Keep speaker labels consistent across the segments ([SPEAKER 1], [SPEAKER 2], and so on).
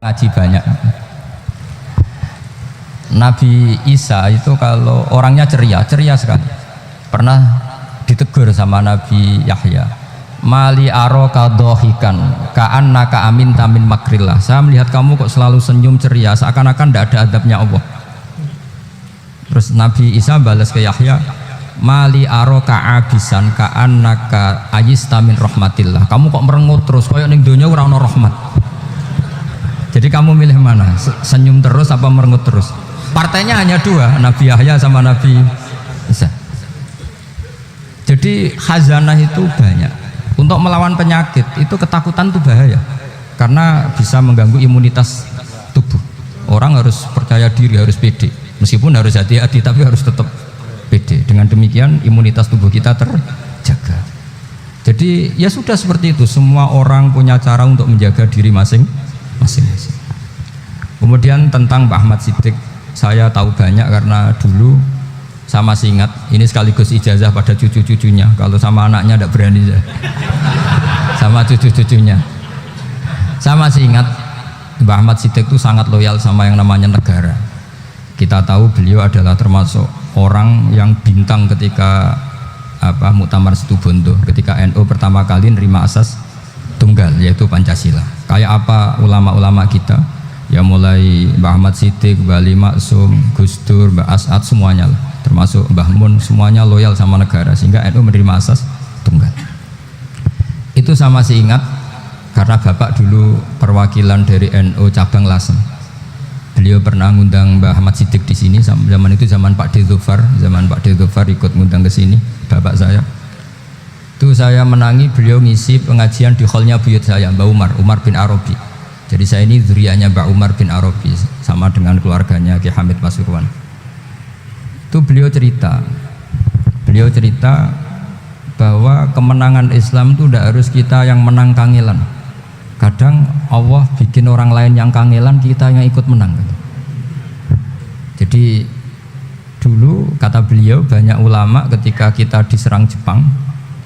[SPEAKER 1] Ngaji banyak. Nabi Isa itu kalau orangnya ceria sekali. Pernah ditegur sama Nabi Yahya, mali aroka dohikan ka'annaka aminta min makrillah. Saya melihat kamu kok selalu senyum ceria, seakan-akan tidak ada adabnya Allah. Terus Nabi Isa balas ke Yahya, mali aroka abisan ka'annaka ayista min rahmatillah. Kamu kok merengut terus, koyok ning donya ora ono rahmat. Jadi kamu milih mana? Senyum terus apa merengut terus? Partainya hanya dua, Nabi Yahya sama Nabi Isa. Jadi khazanah itu banyak. Untuk melawan penyakit itu ketakutan itu bahaya, karena bisa mengganggu imunitas tubuh. Orang harus percaya diri, harus pede. Meskipun harus hati-hati, tapi harus tetap pede. Dengan demikian imunitas tubuh kita terjaga. Jadi ya sudah seperti itu. Semua orang punya cara untuk menjaga diri masing-masing. Kemudian tentang Mbah Ahmad Siddiq, saya tahu banyak karena dulu saya masih ingat. Ini sekaligus ijazah pada cucu-cucunya. Kalau sama anaknya tidak berani saya. Sama cucu-cucunya. Saya masih ingat Mbah Ahmad Siddiq itu sangat loyal sama yang namanya negara. Kita tahu beliau adalah termasuk orang yang bintang ketika Muktamar Situbondo, ketika NU pertama kali nerima asas tunggal, yaitu Pancasila. Kayak apa ulama-ulama kita, ya mulai Mbah Ahmad Siddiq, Mbah Ali Maksum, Gus Dur, Mbah As'ad, semuanya lah, termasuk Mbah Mun, semuanya loyal sama negara, sehingga NU menerima asas tunggal. Itu saya masih ingat karena bapak dulu perwakilan dari NU cabang Lasem. Beliau pernah ngundang Mbah Ahmad Siddiq di sini. Zaman itu zaman Pak D. Dzufar, ikut ngundang ke sini bapak saya. Itu saya menangi beliau ngisi pengajian di hallnya buyut saya, Mbah Umar bin Arabi. Jadi saya ini zuriyahnya Mbah Umar bin Arabi, sama dengan keluarganya Ki Hamid Pasuruan. Itu beliau cerita bahwa kemenangan Islam itu tidak harus kita yang menang kangelan. Kadang Allah bikin orang lain yang kangelan, kita yang ikut menang. Jadi dulu kata beliau, banyak ulama ketika kita diserang Jepang,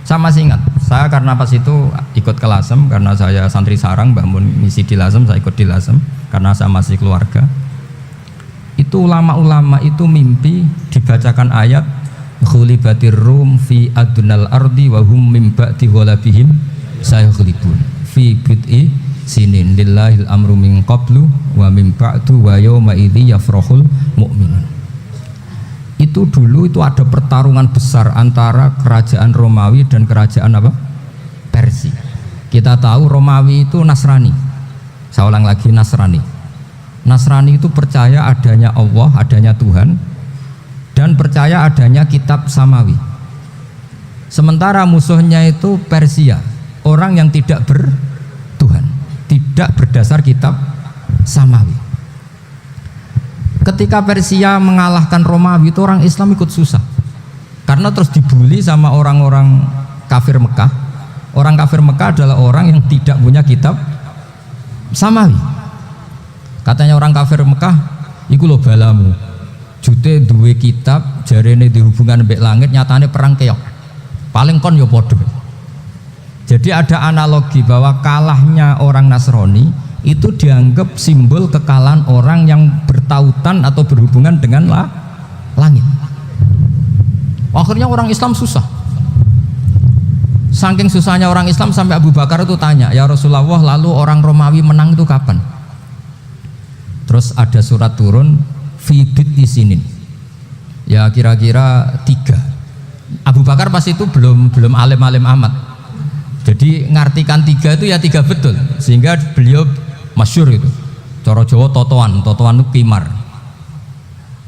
[SPEAKER 1] saya masih ingat, saya karena pas itu ikut ke Lasem, karena saya santri sarang, Mbah Mun misi di Lasem, saya ikut di Lasem karena saya masih keluarga. Itu ulama-ulama itu mimpi dibacakan ayat khulibatir rum fi adnal ardi wa hum mim ba'di ghalabihim sayaghlibun fi bid'i sinin lillahil amru min qablu wa min ba'du wa yawma idzi yafrahul mu'minun. Itu dulu itu ada pertarungan besar antara kerajaan Romawi dan kerajaan Persia. Kita tahu Romawi itu Nasrani. Saya ulang lagi, Nasrani. Nasrani itu percaya adanya Allah, adanya Tuhan, dan percaya adanya kitab samawi. Sementara musuhnya itu Persia, orang yang tidak bertuhan, tidak berdasar kitab samawi. Ketika Persia mengalahkan Romawi, itu orang Islam ikut susah, karena terus dibully sama orang-orang kafir Mekah. Orang kafir Mekah adalah orang yang tidak punya kitab samawi. Katanya orang kafir Mekah, iku lho balamu, jute duwe kitab, jarene dihubungan mbek langit, nyatane perang keok. Paling kon yo podo. Jadi ada analogi bahwa kalahnya orang Nasrani itu dianggap simbol kekalahan orang yang bertautan atau berhubungan dengan langit. Akhirnya orang Islam susah. Saking susahnya orang Islam sampai Abu Bakar itu tanya, ya Rasulullah, lalu orang Romawi menang itu kapan? Terus ada surat turun fi bid'i sinin, ya kira-kira 3. Abu Bakar pas itu belum alim-alim amat, jadi ngartikan 3 itu ya 3 betul, sehingga beliau masyhur itu cara Jawa totoan itu kimar.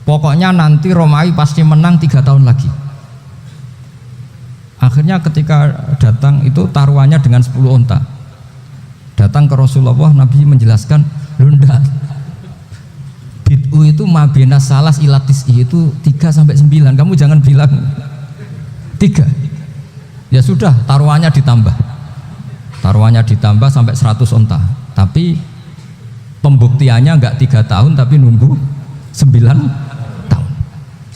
[SPEAKER 1] Pokoknya nanti Romawi pasti menang 3 tahun lagi. Akhirnya ketika datang itu taruhannya dengan 10 unta. Datang ke Rasulullah, Nabi menjelaskan, "Lunda, bid'u itu mabena salas ilatis itu 3-9. Kamu jangan bilang 3. Ya sudah, taruhannya ditambah sampai 100 unta. Tapi pembuktiannya enggak 3 tahun, tapi nunggu 9 tahun.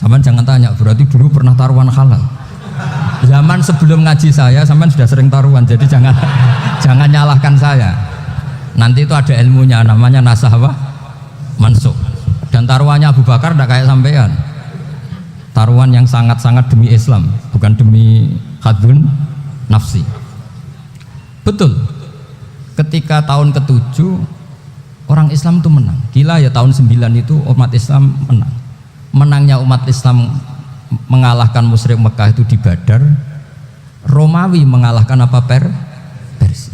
[SPEAKER 1] Sampean jangan tanya, berarti dulu pernah taruhan halal. Zaman sebelum ngaji saya, sampean sudah sering taruhan, jadi jangan nyalahkan saya. Nanti itu ada ilmunya, namanya nasakh apa? Mansukh. Dan taruhannya Abu Bakar tidak kayak sampean. Taruhan yang sangat-sangat demi Islam, bukan demi hadun nafsi. Betul. Ketika tahun ke-7 orang Islam itu menang. Gila ya, tahun 9 itu umat Islam menang. Menangnya umat Islam mengalahkan musyrik Mekah itu di Badar. Romawi mengalahkan apa? Persia.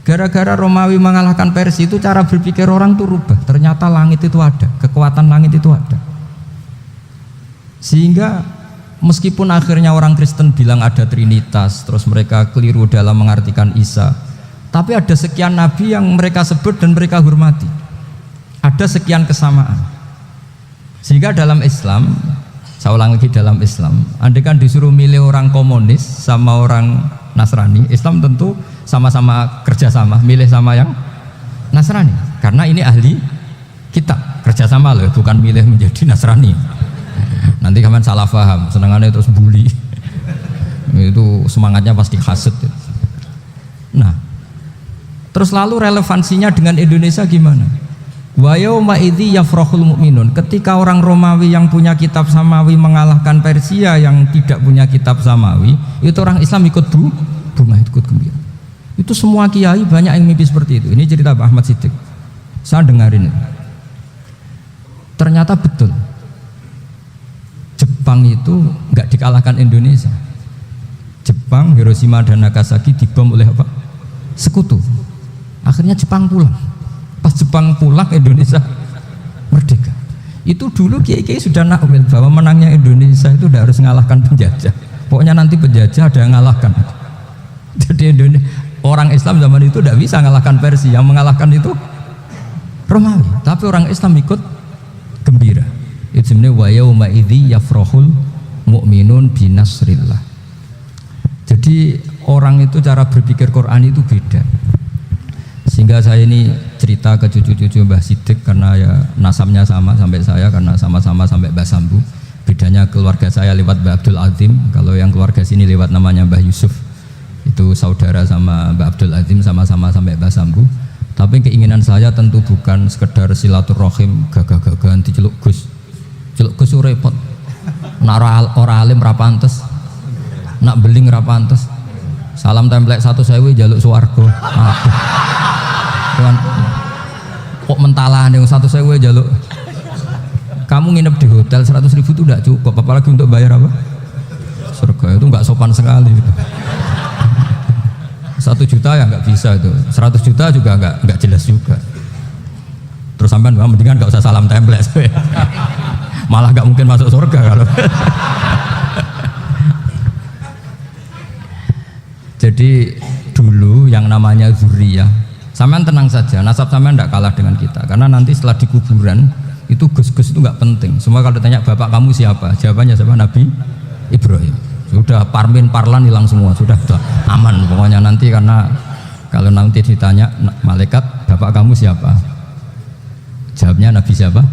[SPEAKER 1] Gara-gara Romawi mengalahkan Persia itu cara berpikir orang tuh rubah. Ternyata langit itu ada, kekuatan langit itu ada. Sehingga meskipun akhirnya orang Kristen bilang ada Trinitas, terus mereka keliru dalam mengartikan Isa, tapi ada sekian nabi yang mereka sebut dan mereka hormati. Ada sekian kesamaan. Sehingga dalam Islam, saya ulang lagi, dalam Islam, andai kan disuruh milih orang komunis sama orang Nasrani, Islam tentu sama-sama kerjasama, milih sama yang Nasrani, karena ini ahli kitab, kerjasama loh, bukan milih menjadi Nasrani. Nanti kalian salah paham, senangannya terus bully. Itu semangatnya pasti hasad. Nah, terus lalu relevansinya dengan Indonesia gimana? Wa yauma idzi yafrahul mu'minun. Ketika orang Romawi yang punya kitab samawi mengalahkan Persia yang tidak punya kitab samawi, itu orang Islam ikut bunga, ikut gembira. Itu semua kiai banyak yang mimpi seperti itu. Ini cerita Pak Ahmad Siddiq. Saya dengarin itu. Ternyata betul. Jepang itu nggak dikalahkan Indonesia. Jepang, Hiroshima dan Nagasaki dibom oleh apa? Sekutu. Akhirnya Jepang pulang. Pas Jepang pulang, Indonesia merdeka. Itu dulu kiai-kiai sudah nakwil bahwa menangnya Indonesia itu tidak harus mengalahkan penjajah. Pokoknya nanti penjajah ada yang mengalahkan. Jadi Indonesia, orang Islam zaman itu tidak bisa mengalahkan Persia. Yang mengalahkan itu Romawi. Tapi orang Islam ikut gembira. Itu sebenarnya wa yauma idzi yafrahul mu'minun binasrillah. Jadi orang itu cara berpikir Quran itu beda. Sehingga saya ini cerita ke cucu-cucu Mbah Siddiq karena ya nasabnya sama sampai saya, karena sama-sama sampai Mbah Sambu. Bedanya keluarga saya lewat Mbah Abdul Azim, kalau yang keluarga sini lewat namanya Mbah Yusuf. Itu saudara sama Mbah Abdul Azim, sama-sama sampai Mbah Sambu. Tapi keinginan saya tentu bukan sekedar silaturahim gagah-gagahan diceluk Gus. Celuk Gus repot. Nak ora alim ra pantes. Nak beling ra pantes. Salam templek 1.000 jaluk swarga. Tuhan, kok mentalah yang 1.000 jaluk. Kamu nginep di hotel 100.000 itu tidak cukup, apalagi untuk bayar apa? Surga. Itu nggak sopan sekali gitu. 1 juta ya nggak bisa itu, 100 juta juga nggak jelas juga. Terus sampean mendingan nggak usah salam template, malah nggak mungkin masuk surga kalau. Jadi dulu yang namanya zuriyah, sampean tenang saja, nasab sampean tidak kalah dengan kita, karena nanti setelah di kuburan itu gus-gus itu nggak penting. Semua kalau ditanya bapak kamu siapa, jawabannya siapa? Nabi Ibrahim. Sudah parmin parlan hilang semua, sudah aman pokoknya nanti, karena kalau nanti ditanya malaikat bapak kamu siapa, jawabnya Nabi siapa?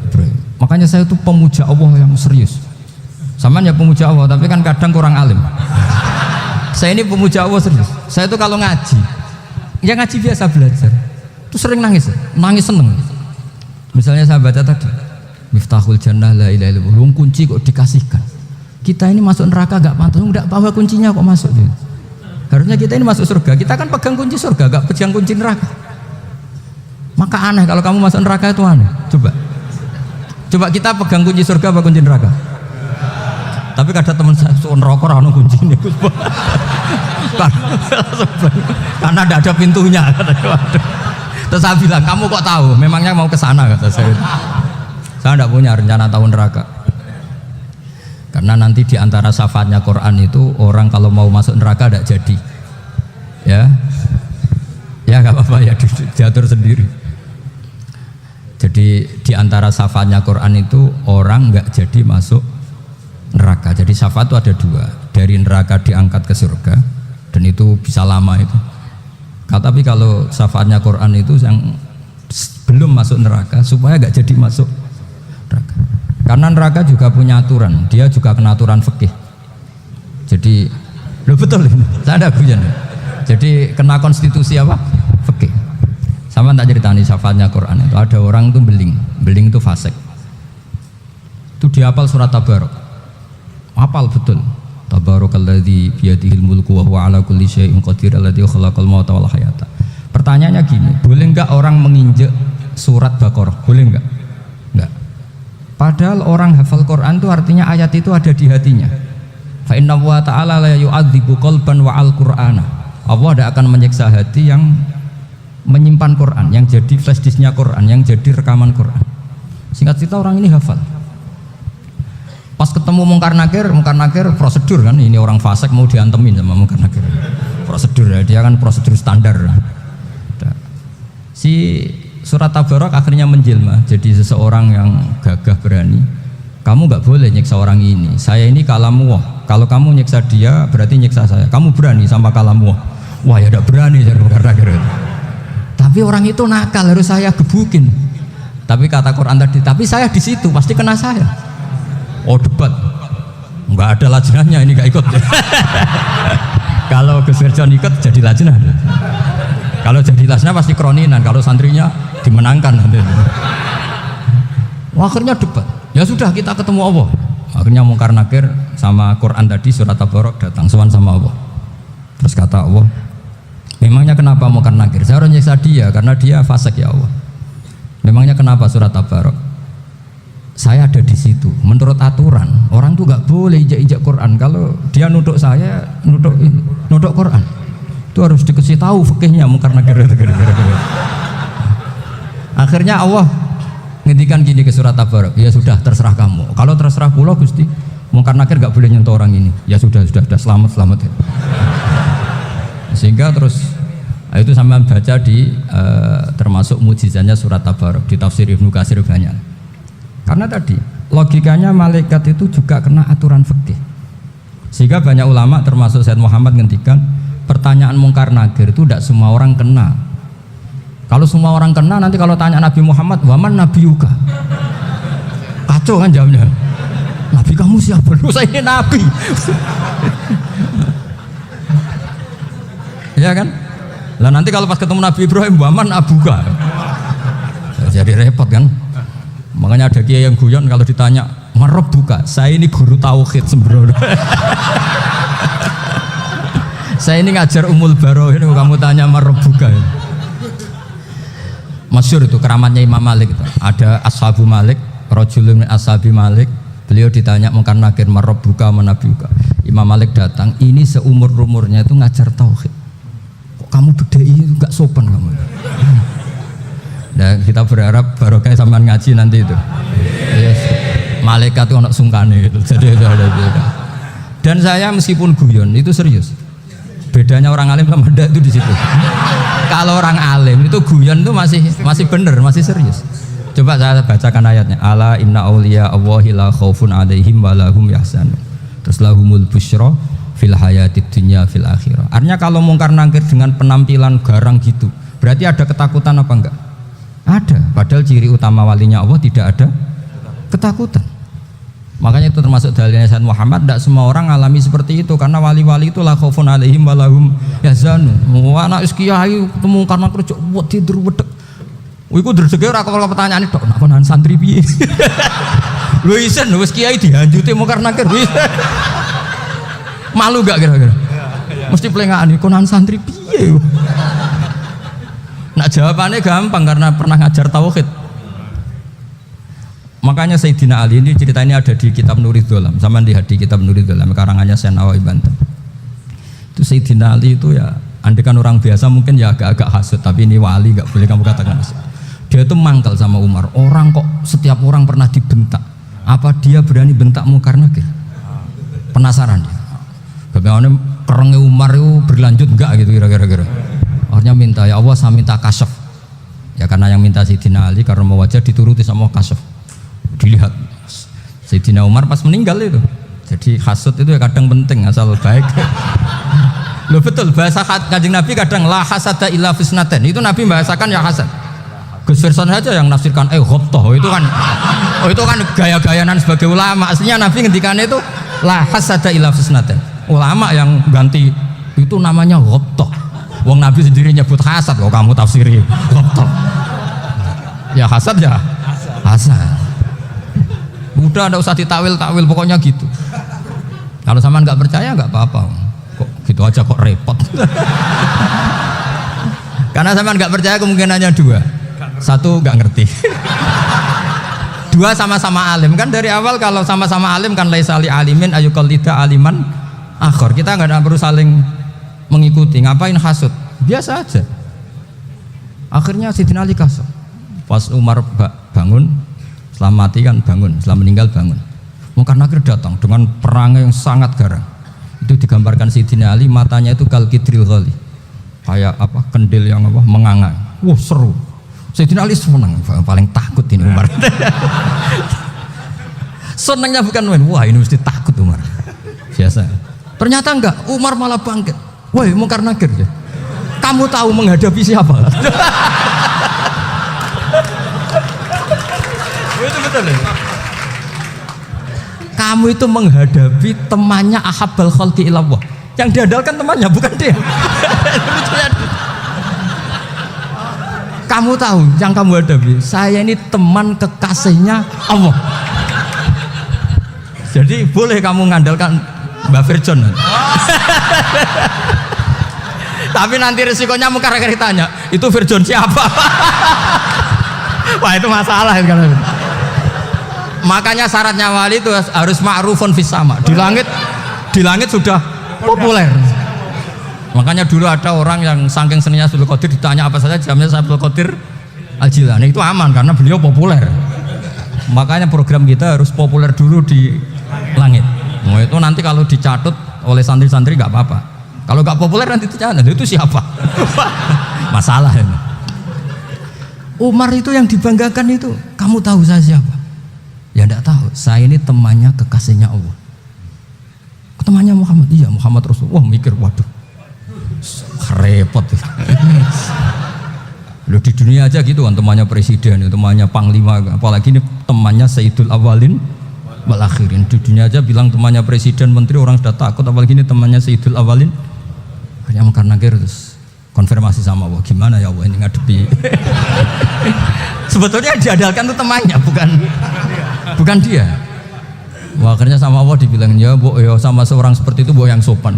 [SPEAKER 1] Ibrahim. Makanya saya itu pemuja Allah yang serius. Sampean ya pemuja Allah, tapi kan kadang kurang alim. Saya ini pemuja Allah serius. Saya itu kalau ngaji, ya ngaji biasa belajar, itu sering nangis seneng. Misalnya saya baca tadi, Miftahul Jannah la ilaha illallah, kunci kok dikasihkan. Kita ini masuk neraka gak pantas, enggak bawa kuncinya kok masuk gitu. Harusnya kita ini masuk surga, kita kan pegang kunci surga, gak pegang kunci neraka. Maka aneh kalau kamu masuk neraka itu aneh. Coba kita pegang kunci surga apa kunci neraka? Tapi kadang teman saya suka neraka ora ono kuncine. Karena tidak ada pintunya. Terus saya bilang, kamu kok tahu? Memangnya mau ke sana, kata saya. Saya tidak punya rencana tahu neraka. Karena nanti di antara syafaatnya Quran itu orang kalau mau masuk neraka tidak jadi. Ya nggak apa-apa ya, diatur sendiri. Jadi di antara syafaatnya Quran itu orang nggak jadi masuk neraka. Jadi syafaat itu ada 2, dari neraka diangkat ke surga, dan itu bisa lama itu. Tapi kalau syafaatnya Quran itu yang belum masuk neraka supaya nggak jadi masuk neraka. Karena neraka juga punya aturan, dia juga kena aturan fikih. Jadi, betul ini, saya ada guyon. Jadi kena konstitusi apa? Fikih. Sama tak ceritani syafaatnya Quran itu ada orang itu beling itu fasik. Itu dihafal surat Tabarok. Hafal betul. Tabarakalladzi biyadihil mulku wa huwa ala kulli syai'in qadir alladzi khalaqal mauta wal hayata. Pertanyaannya gini, boleh enggak orang menginjek surat Baqarah? Boleh enggak? Enggak. Padahal orang hafal Quran itu artinya ayat itu ada di hatinya. Fa inna wa ta'ala la yu'adzibu qalban wa al-Qur'ana. Allah tidak akan menyiksa hati yang menyimpan Quran, yang jadi flash disknya Quran, yang jadi rekaman Quran. Singkat cerita orang ini hafal. Pas ketemu Mungkar Nakir prosedur kan, ini orang fasik mau diantemin sama Mungkar Nakir. Prosedur ya, dia kan prosedur standar. Si surat Tabarok akhirnya menjelma jadi seseorang yang gagah berani. Kamu nggak boleh nyiksa orang ini. Saya ini kalamullah. Kalau kamu nyiksa dia berarti nyiksa saya. Kamu berani sama kalamullah? Wah ya tidak berani jadi Mungkar Nakir. Tapi orang itu nakal, harus saya gebukin. Tapi kata Quran tadi, tapi saya di situ pasti kena saya. Oh debat, nggak ada lajnahnya ini nggak ikut. Kalau Gus Wirjon ikut jadi lajnah. Kalau jadi lajnah pasti kroninan. Kalau santrinya dimenangkan nanti. Akhirnya debat. Ya sudah kita ketemu Allah. Akhirnya Mungkar Nakir sama Quran tadi surat Tabarok datang sowan sama Allah. Terus kata Allah, memangnya kenapa Mungkar Nakir? Saya harus nyiksa dia karena dia fasik ya Allah. Memangnya kenapa surat Tabarok? Saya ada di situ. Menurut aturan orang tuh nggak boleh injak Quran. Kalau dia nuduk saya, nuduk Quran, itu harus dikasih tahu fikihnya Mungkar Nakir. Akhirnya Allah ngendikan gini ke surat Tabarok, ya sudah terserah kamu. Kalau terserah pulau Gusti, Mungkar Nakir nggak boleh nyentuh orang ini. Ya sudah selamat. Sehingga terus itu sampai baca di termasuk mujizatnya surat Tabarok di tafsir Ibnu Katsir banyak. Karena tadi logikanya malaikat itu juga kena aturan fikih. Sehingga banyak ulama termasuk Said Muhammad ngendikan pertanyaan Mungkar Nakir itu tidak semua orang kena. Kalau semua orang kena nanti kalau tanya Nabi Muhammad, waman nabiyuka? Kacau kan jawabnya. Nabi kamu siapa? Lu saya ini nabi. Ya kan? Lah nanti kalau pas ketemu Nabi Ibrahim, waman abuka? Jadi repot kan? Makanya ada kiai yang guyon kalau ditanya Marab buka, saya ini guru tauhid sembrono. Saya ini ngajar Umul Baroh, ini kamu tanya Marab buka. Masyhur itu keramatnya Imam Malik itu. Ada Ashabu Malik, Rajulun min Ashabi Malik. Beliau ditanya Mungkar Nakir Marab buka Nabi buka. Imam Malik datang, ini seumur-umurnya itu ngajar tauhid. Kok kamu bedai itu enggak sopan kamu. Nah, kita berharap barokah sampean ngaji nanti itu. Yes. Malaikat itu anak sungkane itu. Jadi itu ada itu. Dan saya meskipun guyon itu serius. Bedanya orang alim sama ndak itu di situ. Kalau orang alim itu guyon itu masih benar, masih serius. Coba saya bacakan ayatnya. Ala inna auliya Allahi la khaufun alaihim wa lahum yahzanun. Terus lahumul busyra fil hayatid dunya fil akhirah. Artinya kalau Mungkar Nakir dengan penampilan garang gitu, berarti ada ketakutan apa enggak? Ada, padahal ciri utama walinya Allah tidak ada ketakutan. Makanya itu termasuk dalilnya Sayyid Muhammad, tidak semua orang alami seperti itu karena wali-wali itu la khaufun alaihim wa lahum yahzanun. Anak kiai ketemu karena kerja buat tidur wedek. Iku dreseke ora kok pertanyaan tok, nak konan santri piye? Lho isen wis kiai dihanjuti Mungkar Nakir. Malu gak kira-kira? Mesti plengaan konan santri piye? Nah jawabannya gampang karena pernah ngajar tauhid. Makanya Sayyidina Ali ini cerita ini ada di kitab Nurul Dholam, sama di kitab Nurul Dholam karangannya Syekh Nawawi Banten. Itu Sayyidina Ali itu ya, andekan orang biasa mungkin ya agak-agak hasut, tapi ini wali nggak boleh kamu katakan hasut. Dia itu mangkal sama Umar. Orang kok setiap orang pernah dibentak, apa dia berani bentak Mungkar Nakir? Penasaran dia. Bagaimana kerengnya Umar itu berlanjut enggak gitu kira-kira. Akhirnya minta, ya Allah saya minta kasyaf. Ya karena yang minta Sayyidina Ali karena mau wajah dituruti sama kasyaf. Dilihat Sayyidina Umar pas meninggal itu. Jadi hasud itu ya kadang penting asal baik. Loh betul, bahasa Kanjeng Nabi kadang la hasada illa fisnaten. Itu Nabi membahasakan ya hasad. Gus Wirson saja yang nafsirkan ghobtoh itu kan gaya-gayanan sebagai ulama. Aslinya Nabi ngendikannya itu la hasada illa fisnaten. Ulama yang ganti itu namanya ghobtoh. Wong Nabi sendiri nyebut hasad kok kamu tafsiri kotor. Ya hasad ya hasad. Udah nggak usah ditawil-tawil pokoknya gitu. Kalau sampean nggak percaya nggak apa-apa. Kok gitu aja kok repot. Karena sampean nggak percaya kemungkinannya dua. Satu nggak ngerti. Dua sama-sama alim kan dari awal kalau sama-sama alim kan laisali alimin ayukal tidak aliman akhor. Kita nggak perlu saling mengikuti. Ngapain hasud? Biasa aja. Akhirnya Sidina Ali kasar. Pas Umar bangun, setelah mati kan bangun, setelah meninggal bangun. Munkar Nakir datang dengan perang yang sangat garang. Itu digambarkan Sidina Ali matanya itu kal kidril ghali. Kayak apa? Kendil yang apa? Menganga. Wah, seru. Sidina Ali senang, paling takut ini Umar. Senangnya bukan main, wah ini mesti takut Umar. Biasa. Ternyata enggak, Umar malah bangkit. Woi, Munkar Nakir ya. Kamu tahu menghadapi siapa? Itu betul ya? Kamu itu menghadapi temannya ahabbal khalqi ilallah. Yang diandalkan temannya bukan dia. Kamu tahu yang kamu hadapi, saya ini teman kekasihnya Allah. Jadi boleh kamu mengandalkan Mbak Virjon. Tapi nanti resikonya Munkar Nakir ditanya, itu Virjon siapa? Wah itu masalah kan. Makanya syaratnya wali itu harus ma'rufun fis sama. Di langit sudah populer. Makanya dulu ada orang yang saking seninya Abdul Qadir ditanya apa saja jamnya Abdul Qadir Al-Jilani itu aman karena beliau populer. Makanya program kita harus populer dulu di langit. Nah, itu nanti kalau dicatut oleh santri-santri nggak apa-apa. Kalau nggak populer nanti dicatat itu siapa? Masalah ini. Umar itu yang dibanggakan itu, kamu tahu saya siapa? Ya enggak tahu, saya ini temannya kekasihnya Allah. Temannya Muhammad, iya Muhammad Rasul. Wah mikir, waduh, repot. Loh di dunia aja gitu kan, temannya presiden, temannya panglima, apalagi ini temannya Sayyidul Awalin wal Akhirin. Di dunia aja bilang temannya presiden, menteri, orang sudah takut, apalagi ini temannya Sayyidul Awalin. Hanya Munkar Nakir terus konfirmasi sama Allah, gimana ya Allah ini ngadepi. Sebetulnya diandalkan itu temannya, bukan dia. Wah, akhirnya sama Allah dibilang ya, bu, ya sama seorang seperti itu bu yang sopan.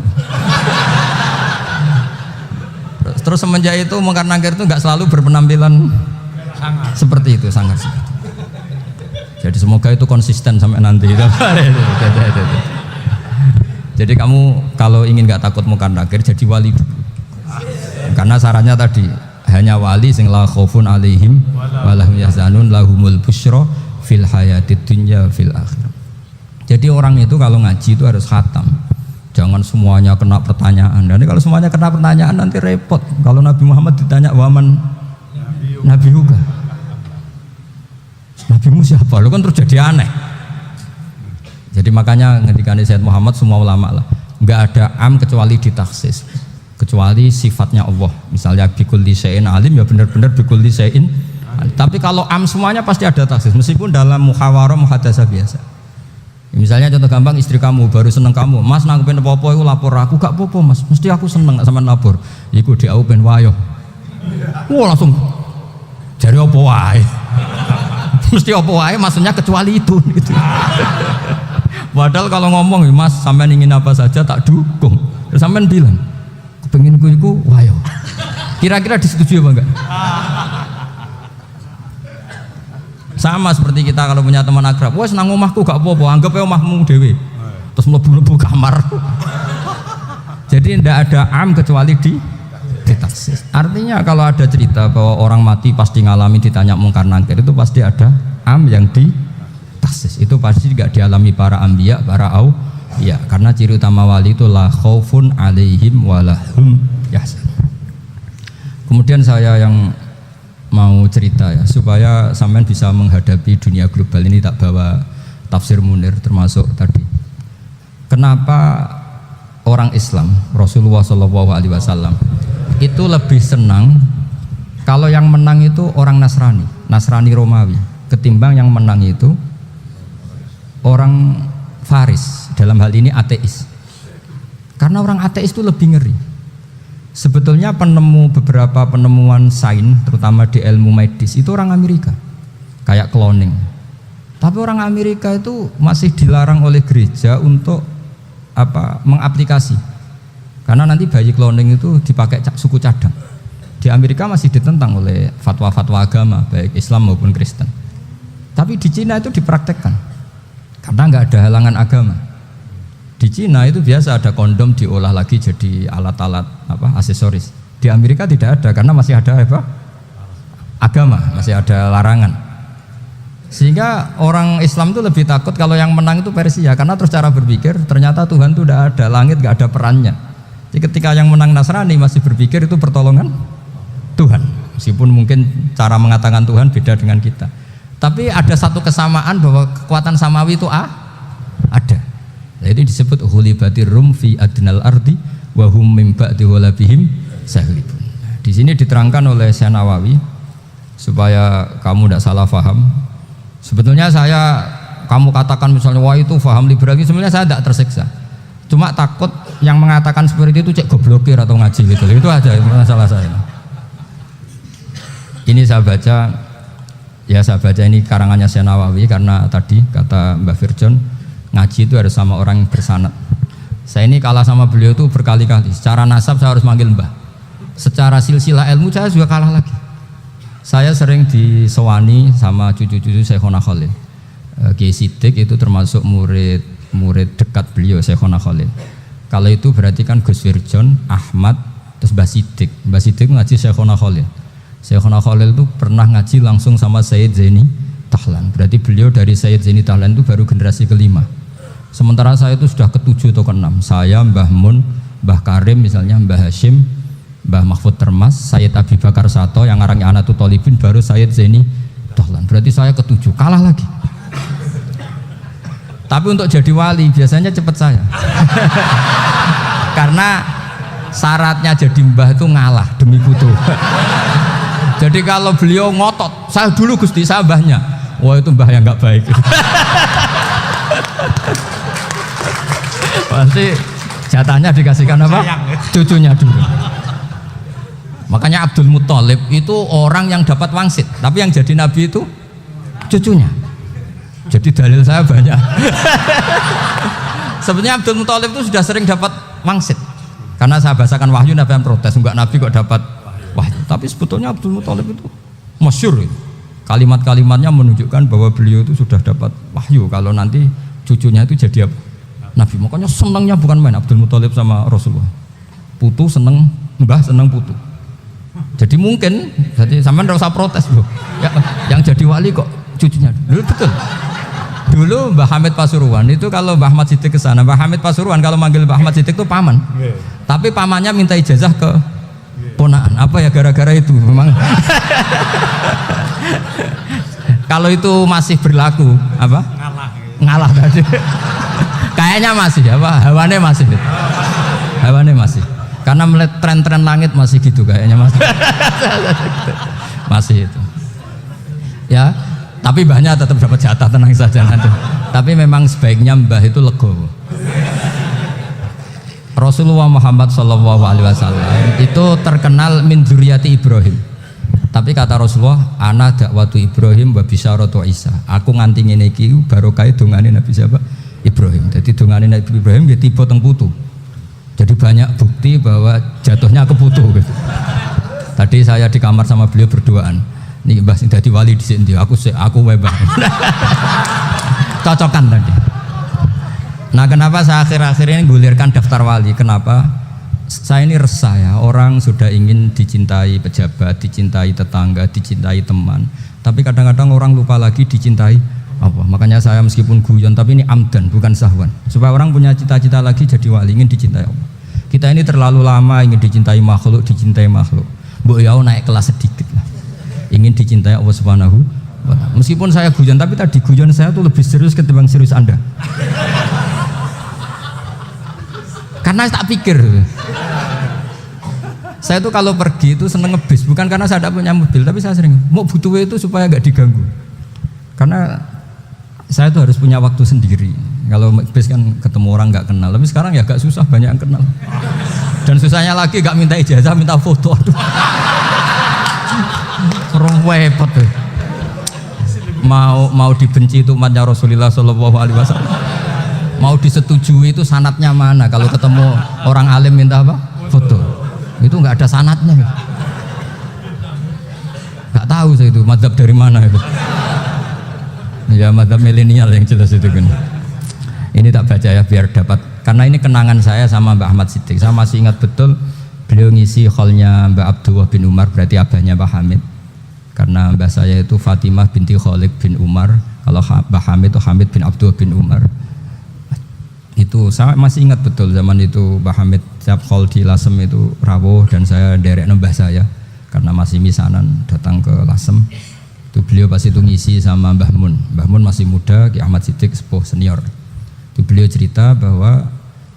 [SPEAKER 1] Terus semenjak itu Munkar Nakir itu nggak selalu berpenampilan seperti itu, sangat. Jadi semoga itu konsisten sampai nanti. Jadi kamu kalau ingin nggak takut Munkar Nakir jadi wali dulu. Karena syaratnya tadi hanya wali sing la khaufun alaihim walahum yahzanun lahumul busyra fil hayatid dunya fil akhirah. Jadi orang itu kalau ngaji itu harus khatam. Jangan semuanya kena pertanyaan. Dan kalau semuanya kena pertanyaan nanti repot. Kalau Nabi Muhammad ditanya waman Nabi juga. Nabimu siapa? Lu kan terus jadi aneh. Jadi makanya ketika Sayyid Muhammad semua ulama lah, nggak ada am kecuali ditaksis, kecuali sifatnya Allah. Misalnya bikulli syai'in alim ya benar-benar bikulli syai'in. Tapi kalau am semuanya pasti ada taksis, meskipun dalam muhawarah muhadasah biasa. Misalnya contoh gampang, istri kamu baru seneng kamu, mas nak pengen apa-apa itu lapor aku, gak apa-apa mas, mesti aku seneng sama lapor. Iku di aku pengen wayo. Wah langsung jadi apa wae. Mesti apa wae maksudnya kecuali itu gitu. Padahal kalau ngomong mas sampean ingin apa saja tak dukung. Terus sampean bilang kepengen iku wayo. Kira-kira disetujui apa enggak? Sama seperti kita kalau punya teman akrab, wes nang omahku gak apa-apa, anggap aja omahmu dewe. Terus mlebu-mlebu kamar. Jadi tidak ada am kecuali ditaksis. Artinya kalau ada cerita bahwa orang mati pasti ngalami ditanya Munkar Nakir, itu pasti ada am yang ditaksis. Itu pasti juga dialami para anbiya, para auliya. Karena ciri utama wali itu la khaufun alaihim walahum yahzanun. Kemudian saya yang mau cerita ya supaya sampean bisa menghadapi dunia global ini, tak bawa tafsir Munir termasuk tadi. Kenapa orang Islam Rasulullah SAW itu lebih senang kalau yang menang itu orang Nasrani Romawi ketimbang yang menang itu orang Faris, dalam hal ini ateis. Karena orang ateis itu lebih ngeri. Sebetulnya beberapa penemuan sains, terutama di ilmu medis itu orang Amerika, kayak cloning. Tapi orang Amerika itu masih dilarang oleh gereja untuk mengaplikasi, karena nanti bayi cloning itu dipakai suku cadang. Di Amerika masih ditentang oleh fatwa-fatwa agama, baik Islam maupun Kristen. Tapi di Cina itu dipraktekkan, karena nggak ada halangan agama. Di Cina itu biasa ada kondom diolah lagi jadi alat-alat aksesoris. Di Amerika tidak ada karena masih ada agama, masih ada larangan. Sehingga orang Islam itu lebih takut kalau yang menang itu Persia, karena terus cara berpikir ternyata Tuhan itu tidak ada, langit nggak ada perannya. Jadi ketika yang menang Nasrani masih berpikir itu pertolongan Tuhan, meskipun mungkin cara mengatakan Tuhan beda dengan kita. Tapi ada satu kesamaan bahwa kekuatan samawi itu ada. Jadi disebut hulibatir rum fi adnal ardi wa hum min ba'di ghalabihim sahlibun. Di sini diterangkan oleh Syekh Nawawi supaya kamu tidak salah paham. Sebetulnya kamu katakan misalnya wah itu paham liberal, sebenarnya saya tidak tersiksa. Cuma takut yang mengatakan seperti itu cek goblokir atau ngaji gitu. Itu aja masalah saya. Ini saya baca ini karangannya Syekh Nawawi karena tadi kata Mbak Firjon ngaji itu harus sama orang yang bersanad. Saya ini kalah sama beliau itu berkali-kali. Secara nasab saya harus manggil mbah. Secara silsilah ilmu saya juga kalah lagi. Saya sering disewani sama cucu-cucu Syekhona Khalil. Kiai Siddiq itu termasuk murid dekat beliau Syekhona Khalil. Kalau itu berarti kan Gus Firjon, Ahmad, terus Mbah Siddiq. Mbah Siddiq ngaji Syekhona Khalil. Syekhona Khalil itu pernah ngaji langsung sama Sayyid Zaini Tahlan. Berarti beliau dari Sayyid Zaini Tahlan itu baru generasi kelima. Sementara saya itu sudah ke-7 atau ke-6. Saya, Mbah Mun, Mbah Karim misalnya, Mbah Hashim, Mbah Mahfud Termas, Sayyid Abi Bakar Sato yang ngarangnya Anatul Thalibin, baru Sayyid Zaini Tahlan. Berarti saya ke-7, kalah lagi. Tapi untuk jadi wali biasanya cepat saya. Karena syaratnya jadi mbah itu ngalah demi putu. Jadi kalau beliau ngotot, saya dulu Gusti, saya mbahnya. Wah itu mbah yang nggak baik. Pasti jatahnya dikasihkan apa? Cucunya dulu. Makanya Abdul Muthalib itu orang yang dapat wangsit, tapi yang jadi nabi itu cucunya. Jadi dalil saya banyak. Sebenarnya Abdul Muthalib itu sudah sering dapat wangsit. Karena saya bahasakan wahyu, nabi yang protes, enggak nabi kok dapat wahyu. Tapi sebetulnya Abdul Muthalib itu masyhur itu. Kalimat-kalimatnya menunjukkan bahwa beliau itu sudah dapat wahyu kalau nanti cucunya itu jadi apa? Nabi. Makanya senangnya bukan main Abdul Muthalib sama Rasulullah. Putu seneng, mbah seneng putu. Jadi mungkin, jadi sampean enggak usah protes loh. Ya, yang jadi wali kok cucunya. Dulu betul. Dulu Mbah Hamid Pasuruan itu kalau Mbah Ahmad Siddiq ke sana, Mbah Hamid Pasuruan kalau manggil Mbah Ahmad Siddiq itu paman. Tapi pamannya minta ijazah ke ponaan. Apa ya gara-gara itu memang. Kalau itu masih berlaku apa? Ngalah tadi. Kayaknya masih hawane masih karena melihat tren-tren langit masih gitu kayaknya masih itu ya, tapi mbahnya tetap dapat jatah, tenang saja nanti. Tapi memang sebaiknya mbah itu legowo. Rasulullah Muhammad SAW itu terkenal min dzurriyyati Ibrahim, tapi kata Rasulullah ana dakwatu Ibrahim wa bisyaratu Isa, aku nganti ngene iki barokah dongane Nabi siapa? Ibrahim. Jadi dongane Nabi Ibrahim dia tiba teng putu. Jadi banyak bukti bahwa jatuhnya ke putu gitu. Tadi saya di kamar sama beliau berduaan. Nih Mbah sing dadi wali dhisik ndi? Aku wae Mbah. Cocokan tadi. Nah, kenapa saya akhir-akhir ini gulirkan daftar wali? Kenapa? Saya ini resah ya, orang sudah ingin dicintai pejabat, dicintai tetangga, dicintai teman. Tapi kadang-kadang orang lupa lagi dicintai apa? Makanya saya meskipun guyon tapi ini amdan bukan sahwan, supaya orang punya cita-cita lagi jadi wali, ingin dicintai Allah. Kita ini terlalu lama ingin dicintai makhluk. Mbok ya naik kelas sedikit lah, ingin dicintai Allah Subhanahu wa ta'ala. Meskipun saya guyon, tapi tadi guyon saya tuh lebih serius ketimbang serius Anda. Karena tak pikir, saya tuh kalau pergi itu seneng ngebis, bukan karena saya tidak punya mobil, tapi saya sering mau butuh itu supaya nggak diganggu. Karena saya tuh harus punya waktu sendiri. Kalau bis kan ketemu orang nggak kenal, tapi sekarang ya agak susah, banyak yang kenal. Dan susahnya lagi nggak minta ijazah, minta foto. Aduh. Serong wepet tuh. Mau dibenci itu umatnya Rasulullah Shallallahu Alaihi Wasallam. Mau disetujui itu sanatnya mana? Kalau ketemu orang alim minta apa? Foto. Itu nggak ada sanatnya. Nggak tahu saya itu mazhab dari mana itu. Ya mazhab milenial yang jelas itu kan. Ini tak baca ya biar dapat, karena ini kenangan saya sama Mbak Ahmad Siddiq. Saya masih ingat betul beliau ngisi kholnya Mbak Abdullah bin Umar, berarti abahnya Mbak Hamid. Karena mbak saya itu Fatimah binti Khalid bin Umar, kalau Mbak Hamid itu Hamid bin Abdullah bin Umar. Itu saya masih ingat betul zaman itu Mbak Hamid setiap khol di Lasem itu rawuh dan saya derek nembah saya karena masih misanan datang ke Lasem. Itu beliau pas itu ngisi sama Mbah Mun. Mbah Mun masih muda, Ki Ahmad Siddiq sepuh senior. Itu beliau cerita bahwa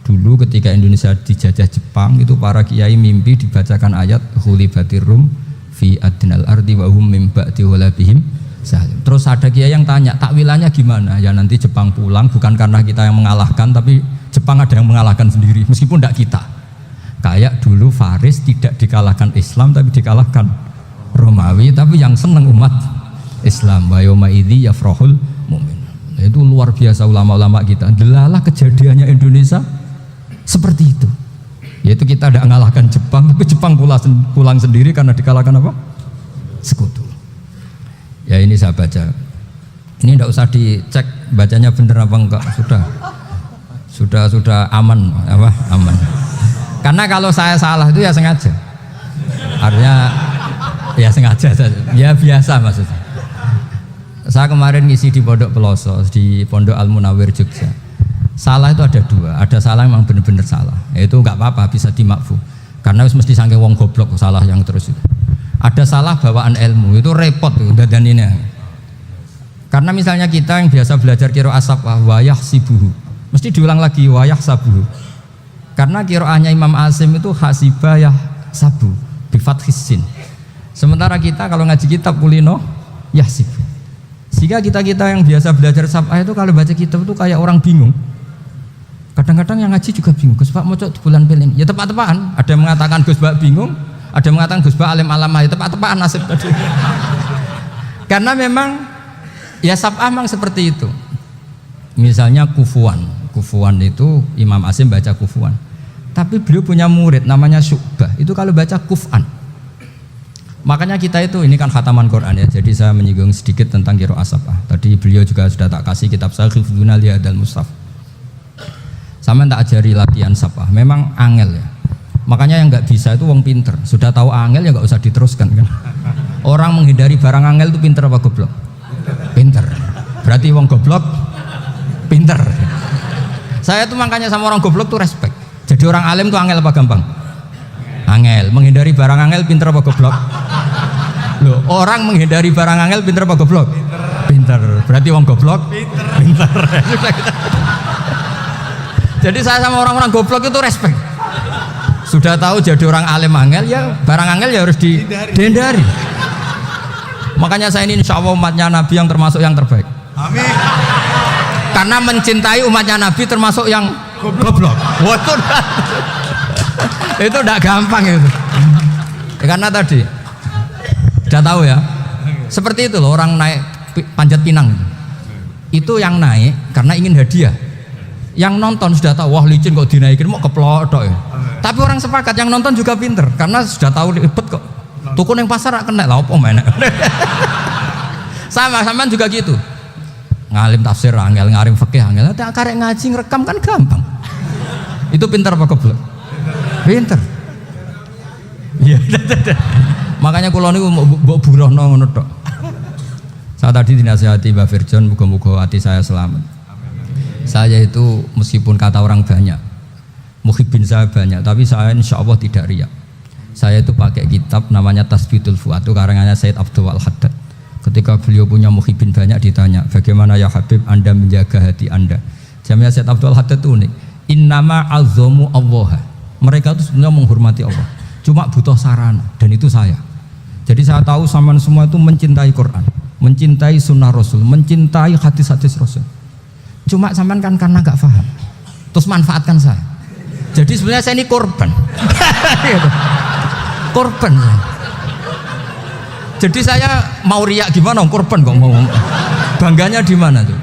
[SPEAKER 1] dulu ketika Indonesia dijajah Jepang itu para kiai mimpi dibacakan ayat Khulibatir Rum fi adnal ardi wa hum min ba'di walabihim salim. Terus ada kiai yang tanya, takwilannya gimana? Ya nanti Jepang pulang bukan karena kita yang mengalahkan, tapi Jepang ada yang mengalahkan sendiri meskipun tidak kita. Kayak dulu Faris tidak dikalahkan Islam tapi dikalahkan Romawi, tapi yang senang umat Islam. Wa yauma idzi yafrahul mu'min. Itu luar biasa ulama-ulama kita. Delalah kejadiannya Indonesia seperti itu. Yaitu kita tidak mengalahkan Jepang, tapi Jepang pulang sendiri karena dikalahkan apa? Sekutu. Ya ini saya baca. Ini tidak usah dicek bacanya benar apa enggak. Sudah aman apa? Aman. Karena kalau saya salah itu ya sengaja. Artinya ya sengaja saja. Ya biasa maksudnya. Saya kemarin ngisi di Pondok Peloso, di Pondok Al Munawir Jogja. Salah itu ada dua, ada salah yang memang benar-benar salah. Itu nggak apa-apa, bisa dimakfu. Karena mesti saking wong goblok salah yang terus itu. Ada salah bawaan ilmu, itu repot tuh dadaninnya. Karena misalnya kita yang biasa belajar qiraah sab'ah wayah sibuhu, mesti diulang lagi wayah sabuhu. Karena qiraahnya Imam Asim itu hasibah yah sabu bi fathis sin. Sementara kita kalau ngaji kitab kulino yahsibu. Sehingga kita yang biasa belajar sab'ah itu kalau baca kitab itu kayak orang bingung. Kadang-kadang yang ngaji juga bingung. Gus Pak mau cok bulan pelin. Ya tepat-tepaan. Ada yang mengatakan Gus Pak bingung, ada yang mengatakan Gus Pak alim alamah. Ya tepat-tepaan nasib tadi. Karena memang ya sab'ah memang seperti itu. Misalnya kufuan. Kufuan itu Imam Asim baca kufuan. Tapi beliau punya murid namanya Syu'bah. Itu kalau baca kuf'an. Makanya kita itu, ini kan khataman Quran ya, jadi saya menyinggung sedikit tentang qiraah sab'ah. Tadi beliau juga sudah tak kasih kitab saya Hifdzuna Lihadal Mushaf. Sama tak ajari latihan sab'ah, memang angel ya. Makanya yang nggak bisa itu wong pinter, sudah tahu angel ya nggak usah diteruskan kan. Orang menghindari barang angel itu pinter apa goblok? Pinter. Berarti wong goblok pinter. Saya tuh makanya sama orang goblok tuh respect. Jadi orang alim tuh angel apa gampang? Angel. Menghindari barang angel pinter apa goblok? Loh, orang menghindari barang angel pinter apa goblok? Pinter. Berarti wong goblok pinter. Jadi saya sama orang-orang goblok itu respect. Sudah tahu jadi orang alim angel ya barang angel ya harus dihindari. Makanya saya ini insya Allah umatnya Nabi yang termasuk yang terbaik. Amin. Karena mencintai umatnya Nabi termasuk yang goblok. Waduh. Itu tidak gampang itu. Karena tadi sudah tahu ya. Seperti itu loh orang naik panjat pinang. Itu yang naik karena ingin hadiah. Yang nonton sudah tahu, wah licin kok dinaikin mau keplodok ya. Tapi orang sepakat yang nonton juga pinter karena sudah tahu ribet kok. Tuku yang pasar kena lah apa mana. Sama juga gitu. Ngalim tafsir angel, ngalim fikih angel. Tak karek ngaji ngerekam kan gampang. Itu pinter apa goblok? Pinter. Iya. Makanya kula niku mbok burohno ngono tok. Saya tadi dinasihati Mbak Firjon, muga-muga hati saya selamat. Saya itu meskipun kata orang banyak, muhibbin saya banyak, tapi saya insya Allah tidak riak. Saya itu pakai kitab namanya Tasbitul Fuad, itu karangannya Said Abdul Al-Haddad. Ketika beliau punya muhibbin banyak ditanya, bagaimana ya Habib Anda menjaga hati Anda? Jamnya Said Abdul Al-Haddad itu unik. Innama azzamu Allah. Mereka itu sebenarnya menghormati Allah, cuma butuh sarana, dan itu saya. Jadi saya tahu sama semua itu mencintai Quran, mencintai sunnah Rasul, mencintai hadis-hadis Rasul. Cuma sampean kan karena nggak paham, terus manfaatkan saya. Jadi sebenarnya saya ini korban. Korban. Jadi saya mau riak gimana? Korban kok mau. Bangganya di mana tuh?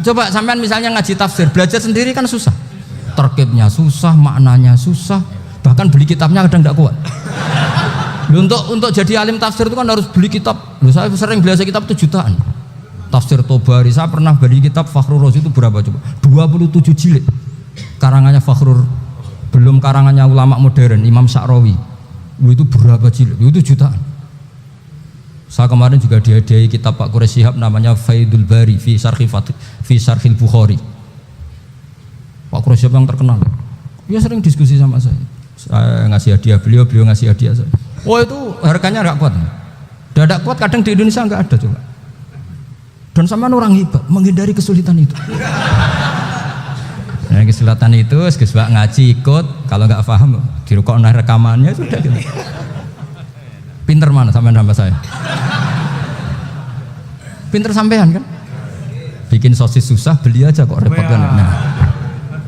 [SPEAKER 1] Coba sampean misalnya ngaji tafsir, belajar sendiri kan susah. Terkibnya susah, maknanya susah, bahkan beli kitabnya kadang tidak kuat. Untuk jadi alim tafsir itu kan harus beli kitab. Saya sering belajar kitab itu jutaan. Tafsir Tobari, saya pernah beli kitab Fakhrur Razi itu berapa coba? 27 jilid. Karangannya Fakhrur, belum karangannya ulama modern Imam Sya'rawi. Itu berapa jilid? Itu jutaan. Saya kemarin juga dihadiahi kitab Pak Quraish Shihab namanya Faidul Bari fi Syarhil Bukhari. Pak Quraish Shihab yang terkenal. Dia sering diskusi sama saya. Saya ngasih hadiah beliau ngasih hadiah saya. Oh itu harganya nggak kuat. Tidak kuat kadang di Indonesia nggak ada coba. Dan sama orang hebat menghindari kesulitan itu. Nah, kesulitan itu sebab ngaji ikut, kalau nggak paham dirukok rekamannya sudah gitu. Pinter mana sampean sama saya? Pinter sampean kan? Bikin sosis susah, beli aja kok repot kan? Nah,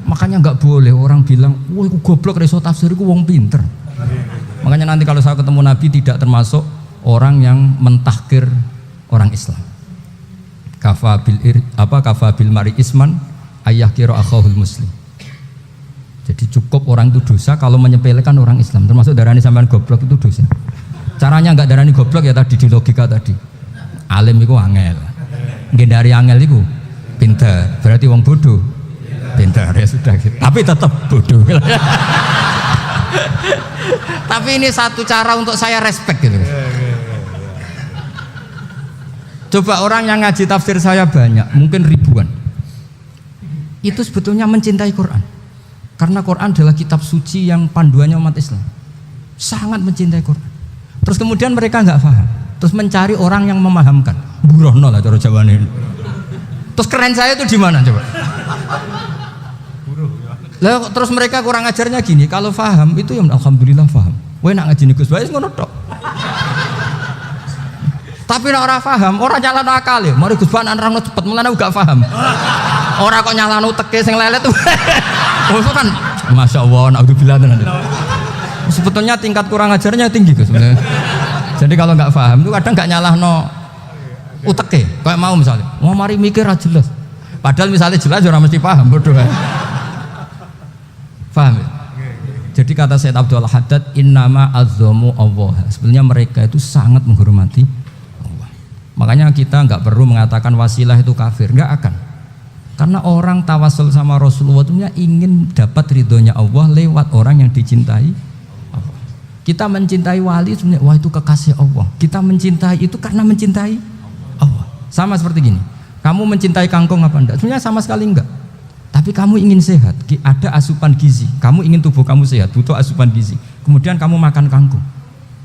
[SPEAKER 1] makanya nggak boleh orang bilang, wah aku goblok reso tafsir, aku wong pinter. Makanya nanti kalau saya ketemu Nabi tidak termasuk orang yang mentahkir orang Islam. Kafabil mari isman ayah kira akhahul muslim. Jadi cukup orang itu dosa kalau menyepelekan orang Islam, termasuk darani sampean goblok itu dosa. Caranya enggak darani goblok ya tadi di logika tadi. Alim itu angel. Ngendari angel itu pinter. Berarti wong bodoh. Pinter ya sudah gitu. Tapi tetap bodoh. Tapi ini satu cara untuk saya respect gitu. Coba orang yang ngaji tafsir saya banyak, mungkin ribuan. Itu sebetulnya mencintai Quran. Karena Quran adalah kitab suci yang panduannya umat Islam. Sangat mencintai Quran. Terus kemudian mereka nggak paham. Terus mencari orang yang memahamkan. Burono lah cara Jawane. Terus keren saya itu di mana coba? Lah terus mereka kurang ajarnya gini, kalau paham itu ya alhamdulillah paham. Kowe nak ngaji Gus Bae ngono tok. Tapi nek ora paham, ora nyalano akal ya. Mari Gus Bae nerangno cepet, mulane gak paham. Ora kok nyalano teke sing lelet. Oh kan masyaallah, naudzubillah tenan. Sebetulnya tingkat kurang ajarnya tinggi Gus sebenarnya. Jadi kalau nggak paham itu kadang nggak nyalahno uteke. Kayak mau misalnya, mau mari mikir aja jelas. Padahal misalnya jelas orang mesti paham bodoh ya. Paham ya? Jadi kata Sayyid Abdul Haddad, innama azzamu Allah. Sebenarnya mereka itu sangat menghormati Allah. Makanya kita nggak perlu mengatakan wasilah itu kafir, nggak akan. Karena orang tawasul sama Rasulullah itu ingin dapat ridhonya Allah lewat orang yang dicintai Allah. Kita mencintai wali sebenarnya, wah itu kekasih Allah. Kita mencintai itu karena mencintai Allah. Sama seperti gini, kamu mencintai kangkung apa enggak? Sebenarnya sama sekali enggak. Tapi kamu ingin sehat, ada asupan gizi. Kamu ingin tubuh kamu sehat, butuh asupan gizi. Kemudian kamu makan kangkung.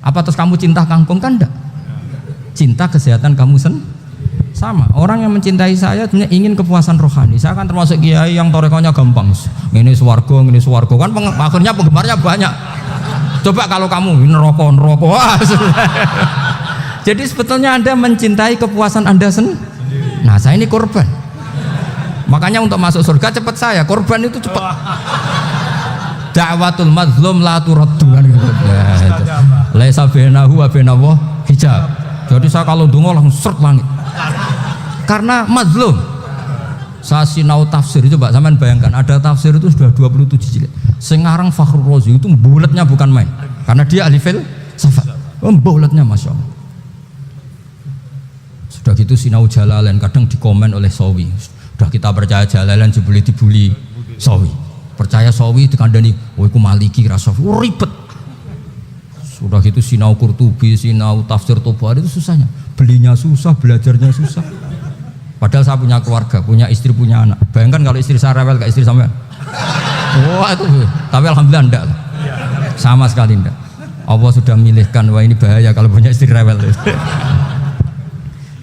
[SPEAKER 1] Apa terus kamu cinta kangkung? Kan enggak. Cinta kesehatan kamu sama. Orang yang mencintai saya sebenarnya ingin kepuasan rohani. Saya kan termasuk kiai yang torekonya gampang. Ini swarga kan akhirnya penggemarnya banyak. Coba kalau kamu neraka. Wah, jadi sebetulnya Anda mencintai kepuasan Anda sendiri. Nah, saya ini korban. Makanya untuk masuk surga cepat saya, korban itu cepat. Da'watul mazlum la turaddu. Laisa bainahu wa bainallah hijab. Jadi saya kalau donga langsung seret langit. Karena mazlum. Saya sinau tafsir itu, Pak, sampean bayangkan ada tafsir itu sudah 27 jilid. Sengarang Fakhrur Razi itu bulatnya bukan main. Karena dia ahli filsafat. Bulatnya Masya Allah. Sudah gitu sinau Jalalain kadang dikomen oleh Sawi. Sudah kita percaya Jalalain dibuli Sawi. Percaya Sawi dikandani, "Oh iku Maliki rasa ribet." Sudah gitu sinau Qurtubi, sinau tafsir Tobari itu susahnya. Belinya susah, belajarnya susah. Padahal saya punya keluarga, punya istri, punya anak. Bayangkan kalau istri saya rewel kayak istri sampean. Wah itu, tapi alhamdulillah enggak. Sama sekali enggak. Allah sudah milihkan, wah ini bahaya kalau punya istri rewel.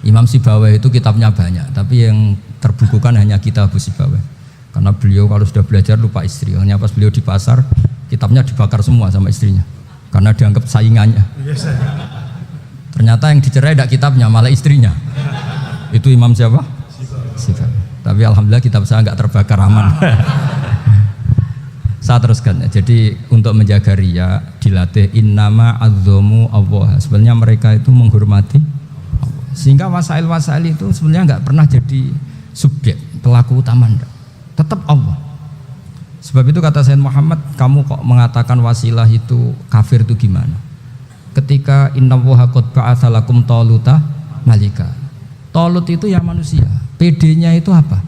[SPEAKER 1] Imam Sibawai itu kitabnya banyak, tapi yang terbukukan hanya kitab Sibawai. Karena beliau kalau sudah belajar lupa istri. Hanya pas beliau di pasar, kitabnya dibakar semua sama istrinya. Karena dianggap saingannya. Ternyata yang dicerai tidak kitabnya, malah istrinya. Itu Imam siapa? sifat. Tapi alhamdulillah kitab saya nggak terbakar, aman. Saya teruskan ya. Jadi untuk menjaga riya dilatih innama azzamu Allah. Sebenarnya mereka itu menghormati Allah. Sehingga wasail itu sebenarnya nggak pernah jadi subjek pelaku utama, tetap Allah. Sebab itu kata Sayyid Muhammad, kamu kok mengatakan wasilah itu kafir itu gimana? Ketika innallaha qad ba'atsa lakum taluta malika. Talut itu ya manusia. PD-nya itu apa?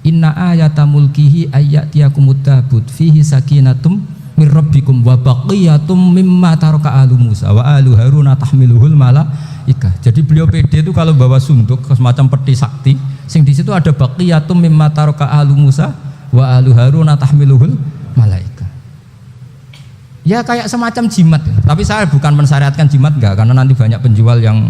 [SPEAKER 1] Inna ayata mulkihi ayyatiyakumut tabut fihi sakinatum mir rabbikum wa baqiyatum mimma taraka alu Musa wa alu Haruna tahmiluhul malaika. Jadi beliau PD itu kalau bawa sunduk semacam peti sakti, sing di situ ada baqiyatum mimma taraka alu Musa wa alu Haruna tahmiluhul malaika. Ya kayak semacam jimat ya. Tapi saya bukan mensyariatkan jimat enggak, karena nanti banyak penjual yang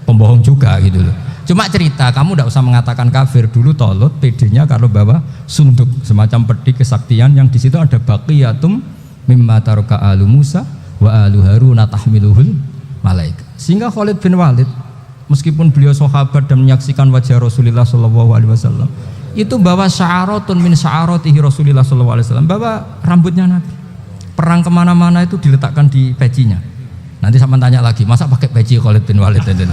[SPEAKER 1] pembohong juga gitu loh. Cuma cerita, kamu tidak usah mengatakan kafir. Dulu Talut PD-nya kalau bawa sunduk semacam peti kesaktian yang di situ ada baqiyatum mimma taraka alu Musa wa alu Haruna tahmiluhul malaika. Sehingga Khalid bin Walid meskipun beliau sahabat dan menyaksikan wajah Rasulullah SAW, itu bawa sya'aratun min sya'aratihi Rasulullah SAW, bawa rambutnya Nabi. Perang kemana-mana itu diletakkan di pecinya. Nanti sama tanya lagi, masa pakai peci Khalid bin Walid itu?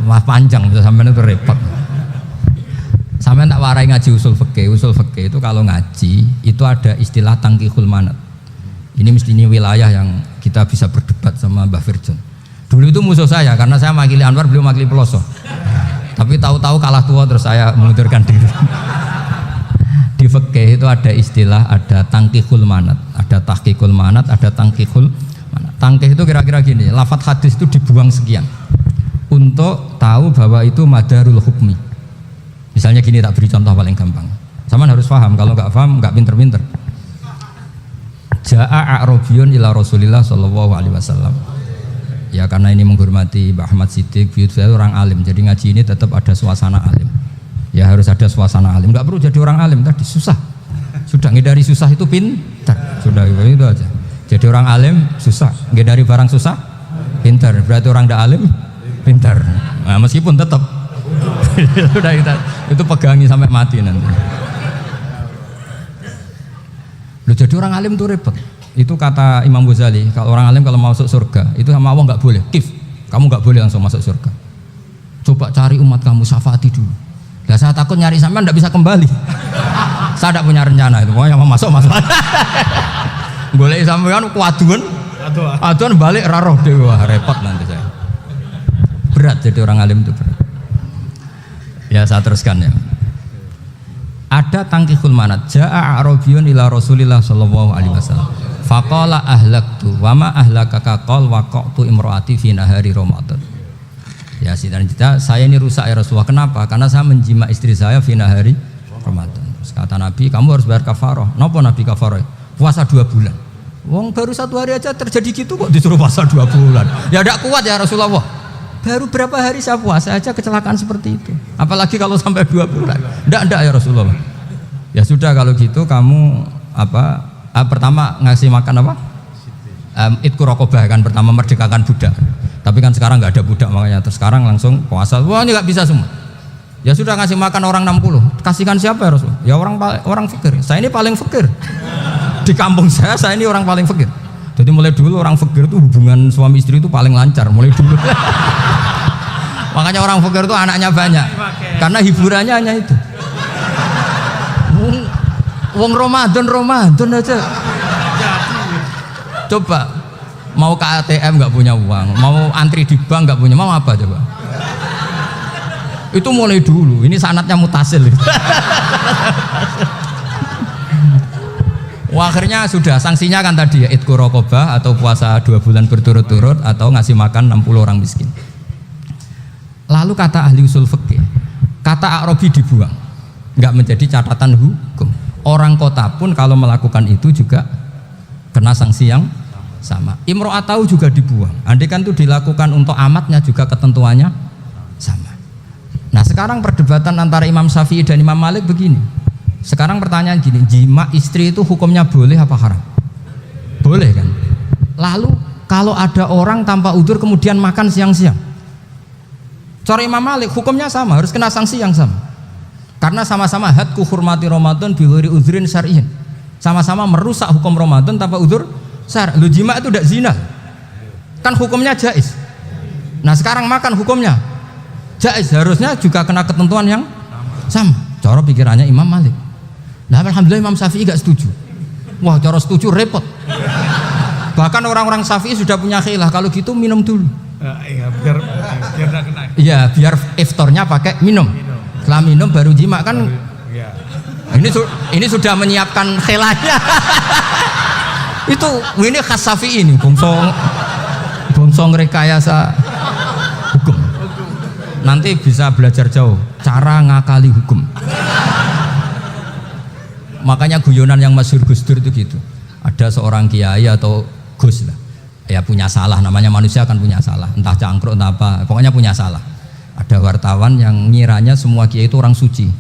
[SPEAKER 1] Wah panjang, sampai itu repot. Sampai tak warai ngaji usul fikih. Usul fikih itu kalau ngaji itu ada istilah tangkihul manat. Ini mestinya wilayah yang kita bisa berdebat sama Mbah Firjon. Dulu itu musuh saya karena saya makili Anwar, beliau makili Peloso. Tapi tahu-tahu kalah tua terus saya mengundurkan diri. Di fikih itu ada istilah, ada tangkihul manat, ada tahqiqul manat, ada tangkihul manat. Tangkih itu kira-kira gini, lafadz hadis itu dibuang sekian untuk tahu bahwa itu madarul hukmi. Misalnya gini, tak beri contoh paling gampang. Sama harus paham, kalau nggak paham nggak pinter-pinter. Ja'a a'rabiyun ila Rasulillah sallallahu alaihi wasallam. Ya karena ini menghormati Mbah Ahmad Siddiq, saya orang alim, jadi ngaji ini tetap ada suasana alim. Ya harus ada suasana alim, nggak perlu jadi orang alim tadi susah. Sudah ngedari susah itu pintar. Sudah itu aja. Jadi orang alim susah, ngedari barang susah pintar. Berarti orang tidak alim pintar. Nah, meskipun tetap sudah itu pegangi sampai mati nanti. Loh, jadi orang alim itu repot. Itu kata Imam Ghazali, kalau orang alim kalau mau masuk surga itu sama Allah nggak boleh. Kif, kamu nggak boleh langsung masuk surga. Coba cari umat kamu, syafaati dulu. Nah, saya takut nyari sampean nggak bisa kembali. Saya tidak punya rencana itu, pokoknya mau masuk. Boleh sampean kuaduan, aduan balik raroh dewa, repot nanti saya. Berat jadi orang alim itu berat. Ya saya teruskan ya. Ada tangkihul manat. Ja'a a'rabiyun ila Rasulillah sallallahu alaihi wasallam. Faqala ahlaktu wa ma ahlakaka qal waqa'tu imraati fi nahari Ramadan. Ya cerita, saya ini rusak ya Rasulullah. Kenapa? Karena saya menjima istri saya fi nahari Ramadan. Terus kata Nabi, kamu harus bayar kafarah. Napa Nabi kafarah? Puasa 2 bulan. Wong baru 1 hari aja terjadi gitu kok disuruh puasa 2 bulan. Ya tidak kuat ya Rasulullah. Baru berapa hari saya puasa aja kecelakaan seperti itu. Apalagi kalau sampai 2 bulan. Tidak ya Rasulullah. Ya sudah kalau gitu kamu pertama ngasih makan apa? Itku rokobah kan, pertama merdekakan budak. Tapi kan sekarang nggak ada budak, makanya terus sekarang langsung puasa. Wah ini nggak bisa semua. Ya sudah ngasih makan orang 60. Kasihkan siapa ya Rasul? Ya orang fakir. Saya ini paling fakir. Di kampung saya ini orang paling fakir. Jadi mulai dulu orang fakir itu hubungan suami istri itu paling lancar mulai dulu. Makanya orang fakir itu anaknya banyak. Karena hiburannya hanya itu. Wong Ramadan aja. Coba mau ke ATM nggak punya uang, mau antri di bank nggak punya, mau apa coba? Itu mulai dulu. Ini sanatnya mutasil. Wah, akhirnya sudah sanksinya kan tadi ya, itqu raqabah atau puasa 2 bulan berturut-turut atau ngasih makan 60 orang miskin. Lalu kata ahli usul fikih, kata a'rabi dibuang, nggak menjadi catatan hukum. Orang kota pun kalau melakukan itu juga kena sanksi yang sama. Imro'atau juga dibuang. Andai kan itu dilakukan untuk amatnya juga ketentuannya sama. Nah sekarang perdebatan antara Imam Syafi'i dan Imam Malik begini. Sekarang pertanyaan gini, jima istri itu hukumnya boleh apa haram? Boleh kan? Lalu kalau ada orang tanpa udzur kemudian makan siang-siang, cara Imam Malik hukumnya sama, harus kena sanksi yang sama. Karena sama-sama hadku hurmati Ramadan bi ghairi uzrin syar'iyyin. Sama-sama merusak hukum Ramadan tanpa uzur syar'. Lu jima itu tidak zina. Kan hukumnya jaiz. Nah, sekarang makan hukumnya jaiz, harusnya juga kena ketentuan yang sama. Cara pikirannya Imam Malik. Nah, alhamdulillah Imam Syafi'i gak setuju. Wah, cara setuju repot. Bahkan orang-orang Syafi'i sudah punya khilaf, kalau gitu minum dulu.
[SPEAKER 2] Iya, biar gak kena.
[SPEAKER 1] Iya, biar iftarnya pakai minum. Setelah minum baru jima kan.
[SPEAKER 2] Iya.
[SPEAKER 1] Ini sudah menyiapkan khilafnya. Ini khas Syafi'i ini, bongsong rekayasa hukum. Nanti bisa belajar jauh cara ngakali hukum. Makanya guyonan yang masyhur Gus Dur itu gitu. Ada seorang kiai atau Gus lah, ya punya salah, namanya manusia kan punya salah, entah cangkruk entah apa, pokoknya punya salah. Ada wartawan yang ngiranya semua kiai itu orang suci,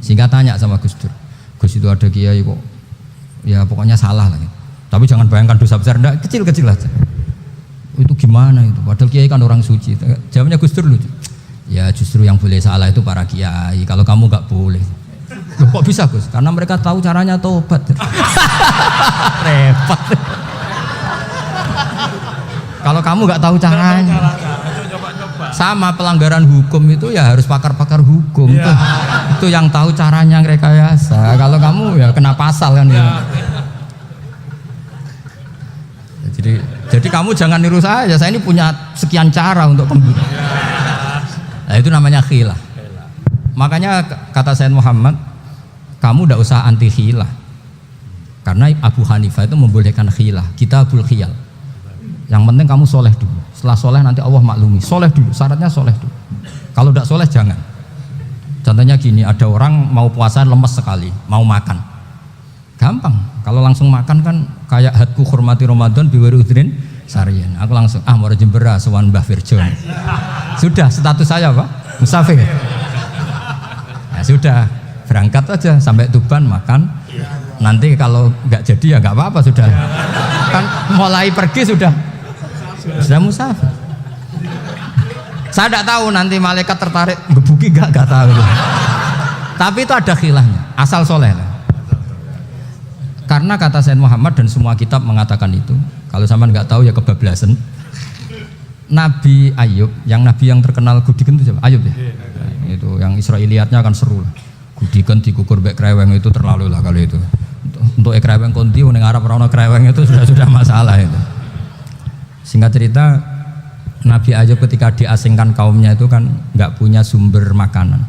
[SPEAKER 1] sehingga tanya sama Gus Dur, Gus itu ada kiai kok, ya pokoknya salah lah. Tapi jangan bayangkan dosa besar, enggak, kecil-kecil aja. Itu gimana itu? Padahal kiai kan orang suci. Jawabnya Gus Dur lucu. Ya justru yang boleh salah itu para kiai. Kalau kamu nggak boleh. Loh, kok bisa Gus? Karena mereka tahu caranya tobat. Repot. Kalau kamu nggak tahu caranya. Sama pelanggaran hukum itu ya harus pakar-pakar hukum. Ya. Itu yang tahu caranya rekayasa. Kalau kamu ya kena pasal kan ya. Jadi kamu jangan niru saya ini punya sekian cara untuk pembunuh. Nah, itu namanya khilaf. Makanya kata Sayyid Muhammad, kamu tidak usah anti khilaf. Karena Abu Hanifah itu membolehkan khilaf, kitabul khiyal. Yang penting kamu soleh dulu. Setelah soleh nanti Allah maklumi. Soleh dulu, syaratnya soleh dulu. Kalau tidak soleh jangan. Contohnya gini, ada orang mau puasa lemes sekali, mau makan. Gampang, kalau langsung makan kan kayak hadku hormati Ramadan biwari udrin syar'iyyin. Aku langsung mau jembera sowan Mbah Firjon. Sudah status saya Pak musafir. Ya sudah, berangkat aja sampai Tuban makan. Nanti kalau nggak jadi ya nggak apa-apa sudah. Kan mulai pergi sudah musafir. Saya tidak tahu nanti malaikat tertarik gebuki nggak tahu. Tapi itu ada khilafnya, asal soleh lah. Karena kata Sayyid Muhammad dan semua kitab mengatakan itu. Kalau sama nggak tahu ya kebablasan. Nabi Ayub, nabi yang terkenal Gudiken itu siapa? Ayub ya. Nah, itu yang Israiliyatnya akan seru lah. Gudiken dikukur bek kreweng itu terlalu lah kalau itu. Untuk kreweng konti ning Arab ora ono kreweng itu sudah masalah itu. Singkat cerita, Nabi Ayub ketika diasingkan kaumnya itu kan nggak punya sumber makanan.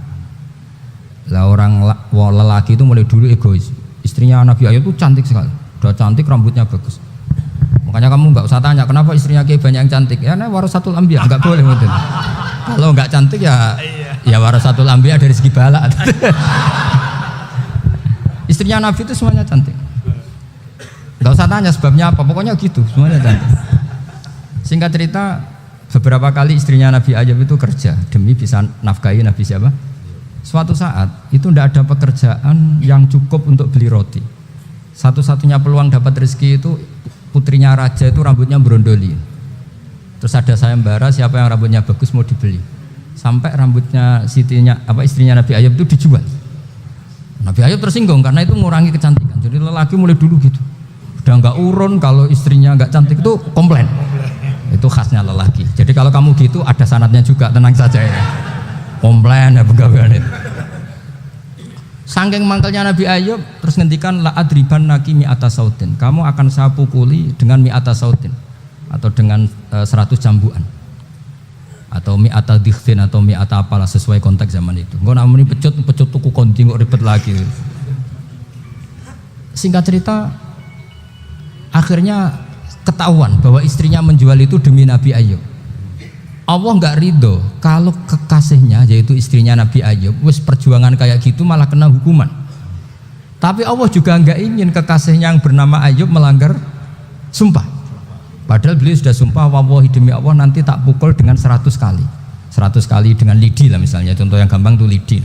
[SPEAKER 1] Lah orang lelaki itu mulai dulu egois. Istrinya Nabi Ayub itu cantik sekali, udah cantik, rambutnya bagus. Makanya kamu nggak usah tanya kenapa istrinya Kiai banyak yang cantik. Ya, warasatul anbiya, nggak boleh gitu. Kalau nggak cantik ya warasatul anbiya dari segi balak. Istrinya Nabi itu semuanya cantik. Nggak usah tanya sebabnya apa, pokoknya gitu, semuanya cantik. Singkat cerita, beberapa kali istrinya Nabi Ayub itu kerja demi bisa nafkahi Nabi siapa? Suatu saat itu tidak ada pekerjaan yang cukup untuk beli roti. Satu-satunya peluang dapat rezeki itu putrinya raja itu rambutnya berondoli. Terus ada sayembara siapa yang rambutnya bagus mau dibeli. Sampai rambutnya istrinya Nabi Ayub itu dijual. Nabi Ayub tersinggung karena itu mengurangi kecantikan. Jadi lelaki mulai dulu gitu. Udah nggak urun kalau istrinya nggak cantik itu komplain. Itu khasnya lelaki. Jadi kalau kamu gitu ada sanadnya juga, tenang saja ya. Komplain ya pegawaian itu. Saking mangkelnya Nabi Ayub terus ngendikan la adriban naki mi'ata sautin. Kamu akan saya pukuli dengan mi'ata sautin atau dengan 100 jambuan. Atau mi'ata dikhtin atau mi'ata apalah sesuai konteks zaman itu. Engko namuni pecut tuku konti kok ribet lagi. Singkat cerita akhirnya ketahuan bahwa istrinya menjual itu demi Nabi Ayub. Allah nggak ridho kalau kekasihnya yaitu istrinya Nabi Ayub wis perjuangan kayak gitu malah kena hukuman. Tapi Allah juga nggak ingin kekasihnya yang bernama Ayub melanggar sumpah. Padahal beliau sudah sumpah, wallahi demi Allah nanti tak pukul dengan 100 kali. 100 kali dengan lidi lah misalnya, contoh yang gampang tuh lidi.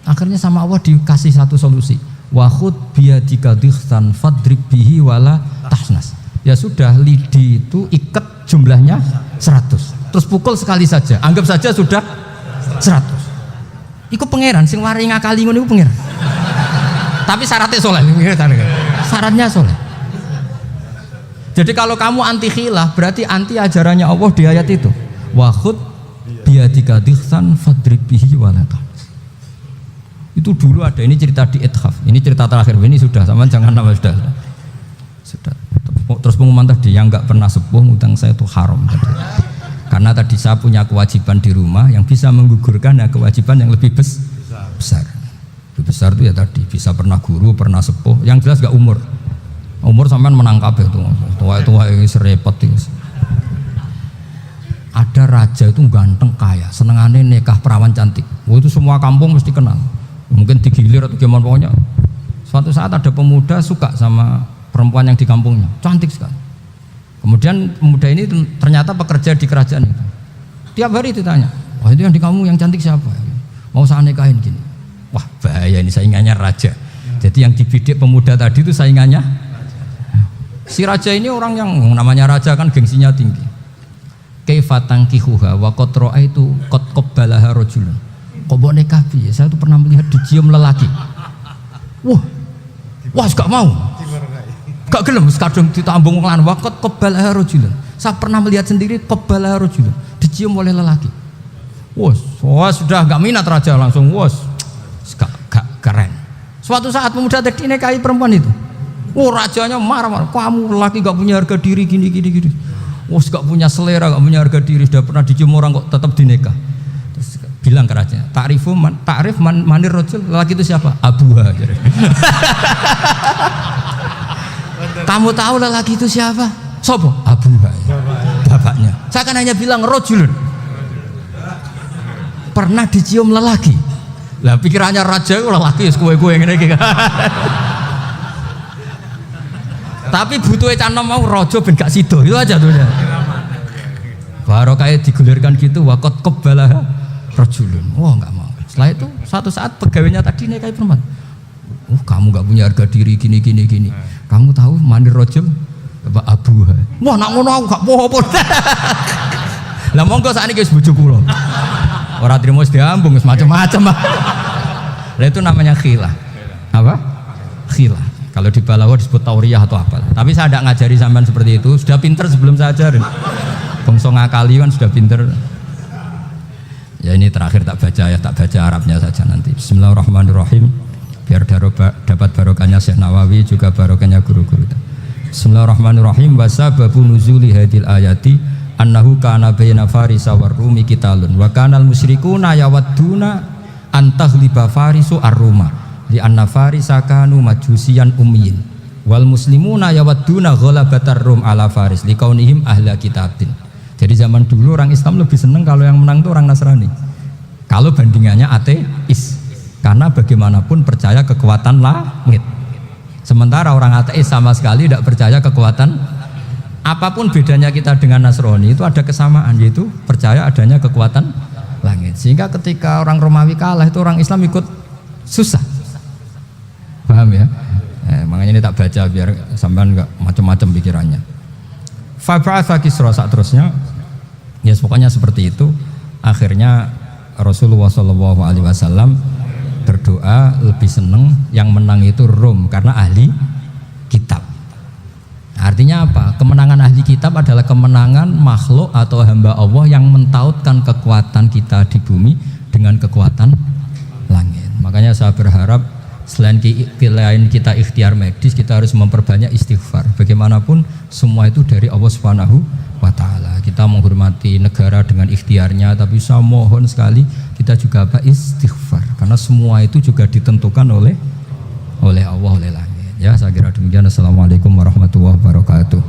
[SPEAKER 1] Akhirnya sama Allah dikasih satu solusi. Wa khud biyadika dikhtan fadrib bihi wala tahnas. Ya sudah, lidi itu ikat jumlahnya 100. Terus pukul sekali saja, anggap saja sudah 100. Iku pangeran sing wari ngakali ngono iku pangeran. Tapi syaratnya soleh. Syaratnya soleh. Jadi kalau kamu anti khilaf berarti anti ajarannya Allah di ayat itu. Wa khud biyadika dikhsan fadrib bihi walata. Itu dulu ada, ini cerita di Ithaf. Ini cerita terakhir, ini sudah sama jangan nama sudah. Terus pengumuman tadi yang nggak pernah sepuh ngutang saya itu haram tadi. Karena tadi saya punya kewajiban di rumah yang bisa menggugurkan ya kewajiban yang lebih besar. Lebih besar itu ya tadi bisa pernah guru, pernah sepuh. Yang jelas nggak umur. Umur sampean menang kabeh tuh. Tua ini serepot itu. Ada raja itu ganteng kaya, senengannya nikah perawan cantik. Itu semua kampung mesti kenal. Mungkin digilir atau gimana pokoknya. Suatu saat ada pemuda suka sama perempuan yang di kampungnya, cantik sekali. Kemudian pemuda ini ternyata pekerja di kerajaan itu. Tiap hari ditanya, wah itu yang di kamu yang cantik siapa? Mau saya nikahin gini. Wah bahaya ini saingannya raja. Jadi yang dibidik pemuda tadi itu saingannya. Si raja ini orang yang namanya raja kan gengsinya tinggi. Kaifatang kihuha wa kotroa itu kot kobbalaha rojulun. Kok mbok nikah piye? Saya tuh pernah melihat dicium lelaki. Wah gak mau. Gak gelem kadung ditambung lan wa kot kobbalaha rojulun. Saya pernah melihat sendiri kobbalaha rojulun, dicium oleh lelaki. Wah sudah gak minat raja langsung gak keren. Suatu saat pemuda tadi nikahi perempuan itu. Rajanya marah-marah, kamu laki gak punya harga diri gini. Gak punya selera, gak punya harga diri, sudah pernah dicium orang kok tetap dinikah. Terus bilang ke raja, takrif manir rojul, laki itu siapa? Abuha. Kamu tahu lelaki itu siapa? Sopo? Abuha. Bapaknya. Saya kan hanya bilang rojulun. Pernah dicium lelaki. Lah pikirannya raja lelaki kue-kue ngene iki. Tapi butuhnya canom mau rojo ben gak sido itu aja tuh ya. Baru kayak digulirkan gitu wakot kebalah rojulun. Wah nggak mau. Setelah itu suatu saat pegawainya tadi nikahi perempuan. Kamu nggak punya harga diri gini. Kamu tahu mandir rojul Bapak Abuha. Wah nak ngono aku gak apa-apa. Lah monggo sakniki wis bojo kula. Ora trimo wis diambung wis macam-macam. Lah itu namanya khilah. Apa? Khilah. Kalau di Balawa disebut tauriyah atau apa. Tapi saya tidak ngajari sampean seperti itu. Sudah pinter sebelum saya ajarin. Bangsa ngakali kan sudah pinter. Ya ini terakhir tak baca Arabnya saja nanti. Bismillahirrahmanirrahim. Biar dapat barokahnya Syekh Nawawi juga barokahnya guru-guru. Bismillahirrahmanirrahim. Wasababu nuzuli hadil ayati annahu kana baina farisa war rumi qitalun wa kanal musyrikuna yawadduna antaghliba farisu ar-ruma. Di anna farisa kanu majusiyan ummiyin wal muslimuna yawadduna ghalabatar rum ala faris liqaunihim ahla kitabin. Jadi zaman dulu orang Islam lebih senang kalau yang menang itu orang Nasrani. Kalau bandingannya ateis. Karena bagaimanapun percaya kekuatan langit. Sementara orang ateis sama sekali tidak percaya kekuatan. Apapun bedanya kita dengan Nasrani itu ada kesamaan, yaitu percaya adanya kekuatan langit. Sehingga ketika orang Romawi kalah itu orang Islam ikut susah. Paham ya? Makanya ini tak baca biar sampean enggak macam-macam pikirannya. Fab'atha Kisra saat terusnya, ya pokoknya seperti itu. Akhirnya Rasulullah SAW berdoa lebih seneng yang menang itu Rom karena ahli kitab. Artinya apa? Kemenangan ahli kitab adalah kemenangan makhluk atau hamba Allah yang mentautkan kekuatan kita di bumi dengan kekuatan langit. Makanya saya berharap selain kita ikhtiar medis, kita harus memperbanyak istighfar. Bagaimanapun semua itu dari Allah Subhanahu wa ta'ala. Kita menghormati negara dengan ikhtiarnya, tapi saya mohon sekali kita juga istighfar, karena semua itu juga ditentukan oleh Allah, oleh langit. Ya, saya kira demikian. Assalamualaikum warahmatullahi wabarakatuh.